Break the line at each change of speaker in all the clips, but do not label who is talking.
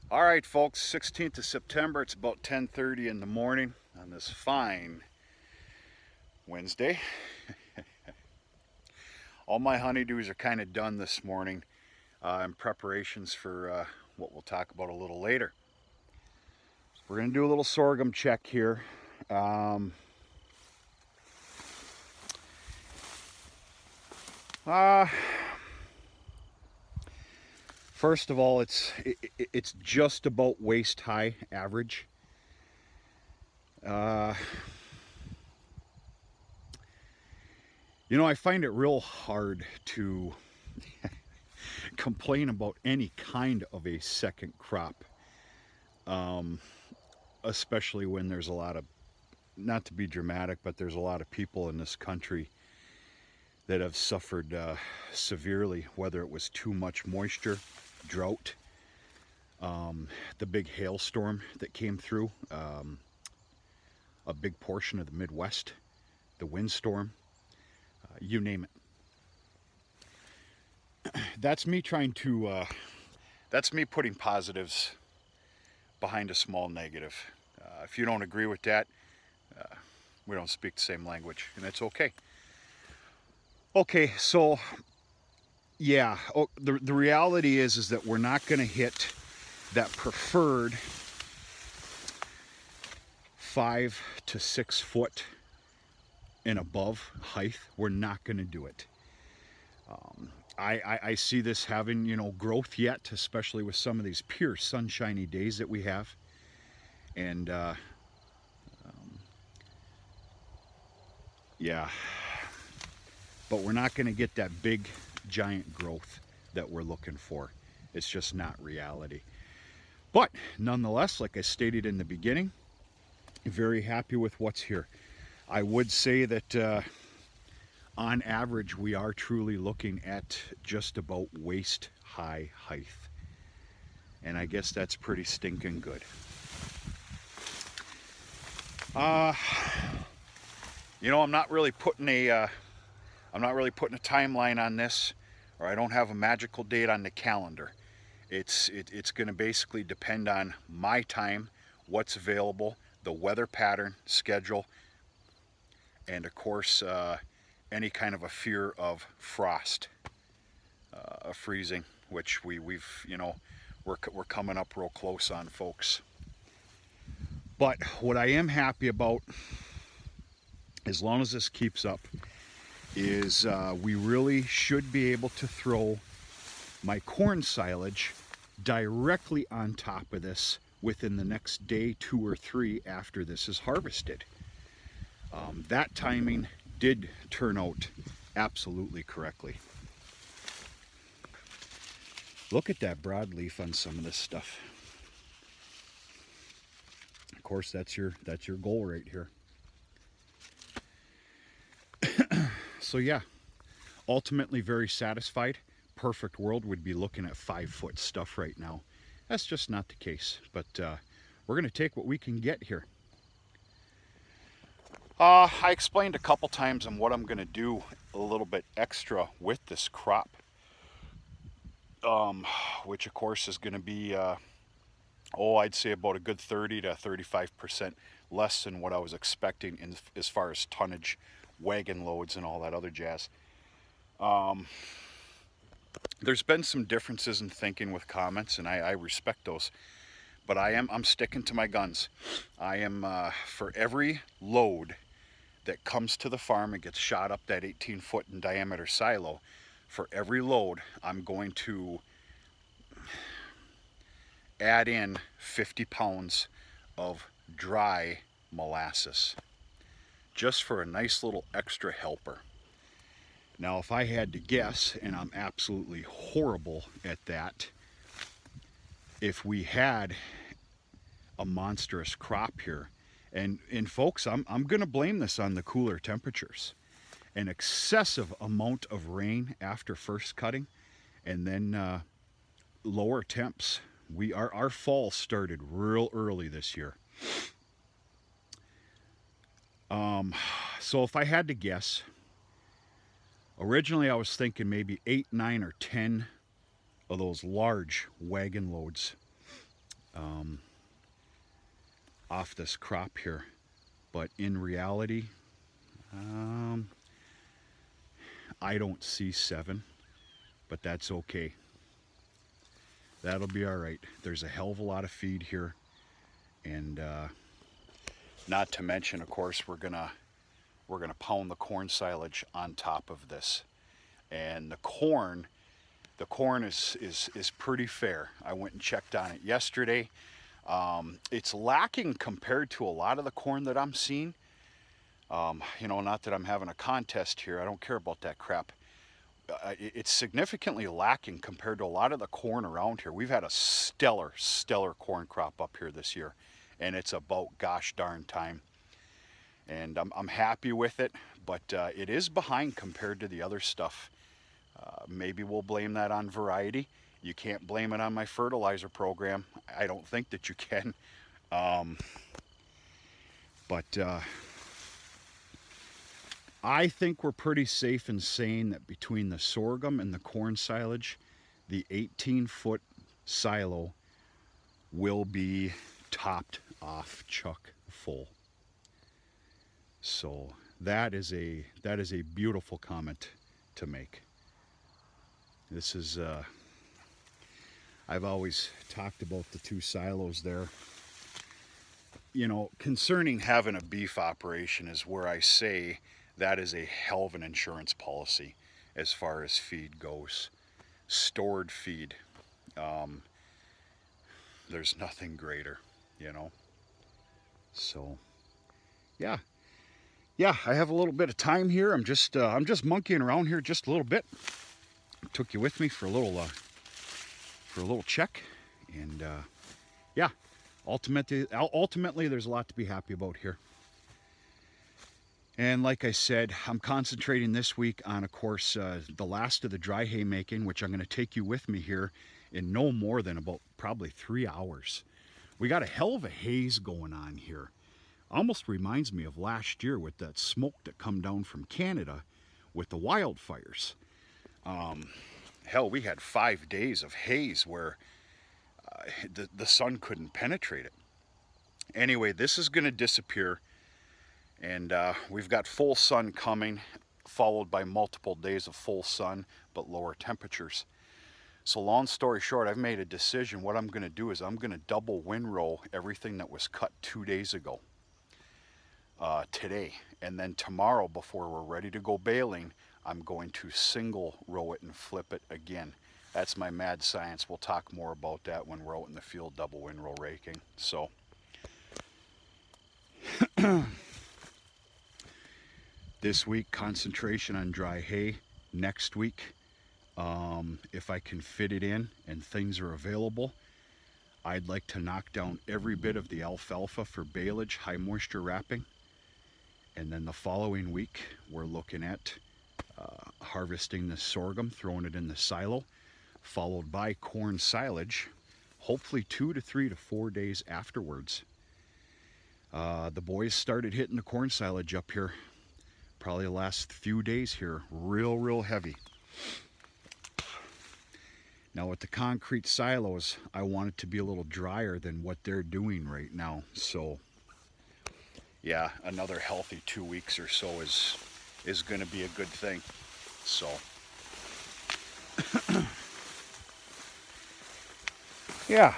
All right, folks, 16th of September. It's about 10:30 in the morning on this fine Wednesday. All my honeydews are kind of done this morning in preparations for what we'll talk about a little later. So we're going to do a little sorghum check here. Um, uh, First of all, it's just about waist high average. I find it real hard to complain about any kind of a second crop, especially when there's a lot of, not to be dramatic, but there's a lot of people in this country that have suffered severely, whether it was too much moisture, drought, the big hailstorm that came through, a big portion of the Midwest, the windstorm, you name it. That's me trying to, that's me putting positives behind a small negative. If you don't agree with that, we don't speak the same language, and it's okay. Okay, so yeah, the reality is that we're not going to hit that preferred 5 to 6 foot and above height. We're not going to do it. I see this having, growth yet, especially with some of these pure sunshiny days that we have. And yeah, but we're not going to get that big giant growth that we're looking for. It's just not reality. But nonetheless, like I stated in the beginning, very happy with what's here. I would say that on average, we are truly looking at just about waist high height. And I guess that's pretty stinking good. I'm not really putting a timeline on this, or I don't have a magical date on the calendar. It's going to basically depend on my time, what's available, the weather pattern, schedule, and of course any kind of a fear of frost, of freezing, which we're coming up real close on, folks. But what I am happy about, as long as this keeps up, is we really should be able to throw my corn silage directly on top of this within the next day, 2 or 3 after this is harvested. That timing did turn out absolutely correctly. Look at that broadleaf on some of this stuff. Of course, that's your goal right here. So yeah, ultimately very satisfied. Perfect world would be looking at 5 foot stuff right now. That's just not the case, but we're going to take what we can get here. I explained a couple times on what I'm going to do a little bit extra with this crop, which of course is going to be, I'd say about a good 30 to 35% less than what I was expecting as far as tonnage, wagon loads, and all that other jazz. There's been some differences in thinking with comments, and I respect those, but I'm sticking to my guns. I am for every load that comes to the farm and gets shot up that 18 foot in diameter silo, for every load I'm going to add in 50 pounds of dry molasses, just for a nice little extra helper. Now, if I had to guess, and I'm absolutely horrible at that, if we had a monstrous crop here, and folks, I'm going to blame this on the cooler temperatures. An excessive amount of rain after first cutting, and then lower temps. Our fall started real early this year. So if I had to guess, originally I was thinking maybe 8, 9, or 10 of those large wagon loads off this crop here. But in reality, I don't see 7, but that's okay. That'll be all right. There's a hell of a lot of feed here, and not to mention, of course, we're gonna pound the corn silage on top of this, and the corn is pretty fair. I went and checked on it yesterday. It's lacking compared to a lot of the corn that I'm seeing. You know, not that I'm having a contest here. I don't care about that crap. It's significantly lacking compared to a lot of the corn around here. We've had a stellar corn crop up here this year, and it's about gosh darn time. And I'm happy with it, but it is behind compared to the other stuff. Maybe we'll blame that on variety. You can't blame it on my fertilizer program. I don't think that you can. But I think we're pretty safe in saying that between the sorghum and the corn silage, the 18-foot silo will be topped off chuck full. So that is a beautiful comment to make. This is I've always talked about the 2 silos there. You know, concerning having a beef operation is where I say that is a hell of an insurance policy as far as feed goes. Stored feed. There's nothing greater, you know. So, yeah. Yeah, I have a little bit of time here. I'm just monkeying around here just a little bit. Took you with me for a little check, and yeah, ultimately there's a lot to be happy about here. And like I said, I'm concentrating this week on, of course, the last of the dry hay making, which I'm going to take you with me here in no more than about probably 3 hours. We got a hell of a haze going on here. Almost reminds me of last year with that smoke that come down from Canada with the wildfires. Hell, we had 5 days of haze where the sun couldn't penetrate it. Anyway, this is going to disappear, and we've got full sun coming, followed by multiple days of full sun but lower temperatures. So long story short, I've made a decision. What I'm going to do is I'm going to double windrow everything that was cut 2 days ago today, and then tomorrow, before we're ready to go baling, I'm going to single row it and flip it again. That's my mad science. We'll talk more about that when we're out in the field double windrow raking. So this week, concentration on dry hay. Next week, if I can fit it in and things are available, I'd like to knock down every bit of the alfalfa for baleage, high moisture wrapping. And then the following week, we're looking at harvesting the sorghum, throwing it in the silo, followed by corn silage, hopefully 2 to 3 to 4 days afterwards. The boys started hitting the corn silage up here probably the last few days here, real heavy. Now with the concrete silos, I want it to be a little drier than what they're doing right now. So yeah, another healthy 2 weeks or so is going to be a good thing. So yeah.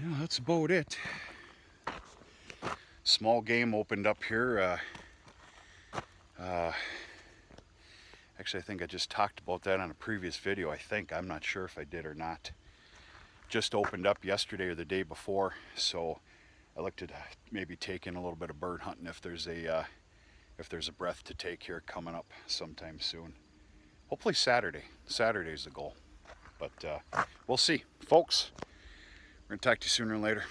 Yeah, that's about it. Small game opened up here. Actually, I think I just talked about that on a previous video. I'm not sure if I did or not. Just opened up yesterday or the day before, so I looked at maybe taking a little bit of bird hunting if there's a breath to take here coming up sometime soon. Hopefully Saturday. Saturday's the goal, but we'll see, folks. We're gonna talk to you sooner or later.